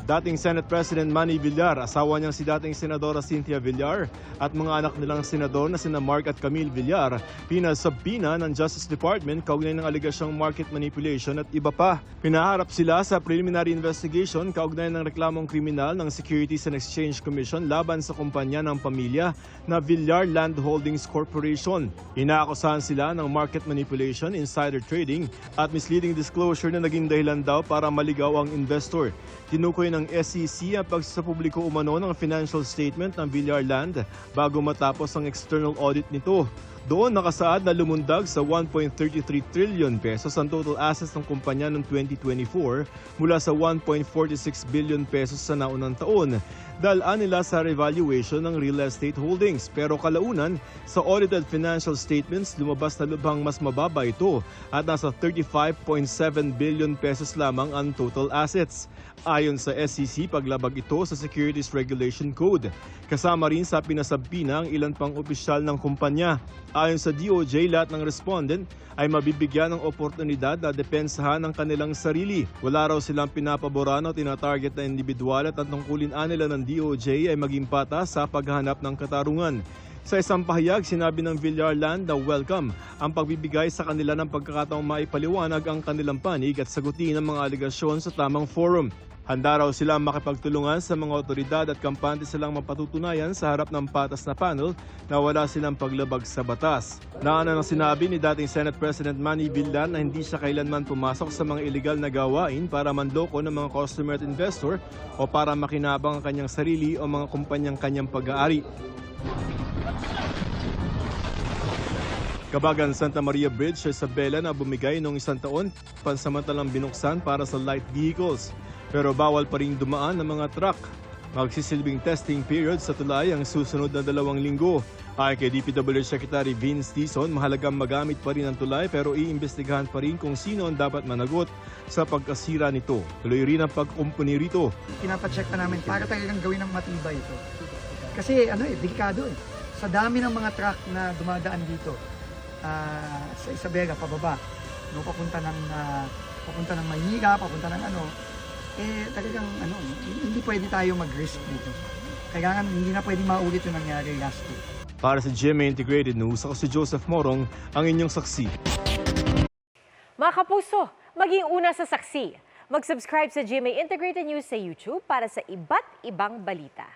Dating Senate President Manny Villar, asawa niyang si dating Senadora Cynthia Villar at mga anak nilang senador na sina Mark at Camille Villar, pinasubpina ng Justice Department kaugnay ng aligasyong market manipulation at iba pa. Pinaharap sila sa preliminary investigation kaugnay ng reklamong kriminal ng Securities and Exchange Commission laban sa kumpanya ng pamilya na Villar Land Holdings Corporation. Inaakusahan sila ng market manipulation, insider trading at misleading disclosure na naging dahilan daw para maligaw ang investor. Tinukoy ng SEC ang pagsapubliko umano ng financial statement ng Villar Land bago matapos ang external audit nito. Doon nakasaad na lumundag sa 1.33 trillion pesos ang total assets ng kumpanya noong 2024 mula sa 1.46 billion pesos sa naunang taon. Dalaan nila sa revaluation ng real estate holdings. Pero kalaunan, sa audited financial statements, lumabas na lubhang mas mababa ito at nasa 35.7 billion pesos lamang ang total assets. Ayon sa SEC, paglabag ito sa Securities Regulation Code. Kasama rin sa pinasabpina ang ilan pang opisyal ng kumpanya. Ayon sa DOJ, lahat ng respondent ay mabibigyan ng oportunidad na depensahan ang kanilang sarili. Wala raw silang pinapaboran o tinatarget na individual at ang tungkulin nila ng DOJ ay maging patas sa paghahanap ng katarungan. Sa isang pahayag, sinabi ng Villar Land na welcome ang pagbibigay sa kanila ng pagkakataong maipaliwanag ang kanilang panig at sagutin ang mga aligasyon sa tamang forum. Handa raw silang makipagtulungan sa mga otoridad at kampante silang mapatutunayan sa harap ng patas na panel na wala silang paglabag sa batas. Naana ng sinabi ni dating Senate President Manny Villar na hindi siya kailanman pumasok sa mga iligal na gawain para manloko ng mga customer at investor o para makinabang ang kanyang sarili o mga kumpanyang kanyang pag-aari. Kabagan Santa Maria Bridge sa Isabela na bumigay noong isang taon pansamantalang binuksan para sa light vehicles. Pero bawal pa rin dumaan ng mga truck. Magsisilbing testing period sa tulay ang susunod na 2 linggo. Ayon kay DPWH Secretary Vince Dizon, mahalagang magamit pa rin ang tulay pero iimbestigahan pa rin kung sino ang dapat managot sa pagkasira nito. Tuloy rin ang pagkumpuni rito. Pinapacheck na namin para talagang gawin ng matibay ito. Kasi delikado eh. Sa dami ng mga truck na dumadaan dito sa Isabela pababa, papunta ng Maynila, papunta ng talagang hindi pwede tayo mag-risk dito. Kaya hindi na pwede maulit yung nangyari last week. Para sa GMA Integrated News, ako si Joseph Morong, ang inyong saksi. Mga kapuso, maging una sa saksi. Mag-subscribe sa GMA Integrated News sa YouTube para sa iba't ibang balita.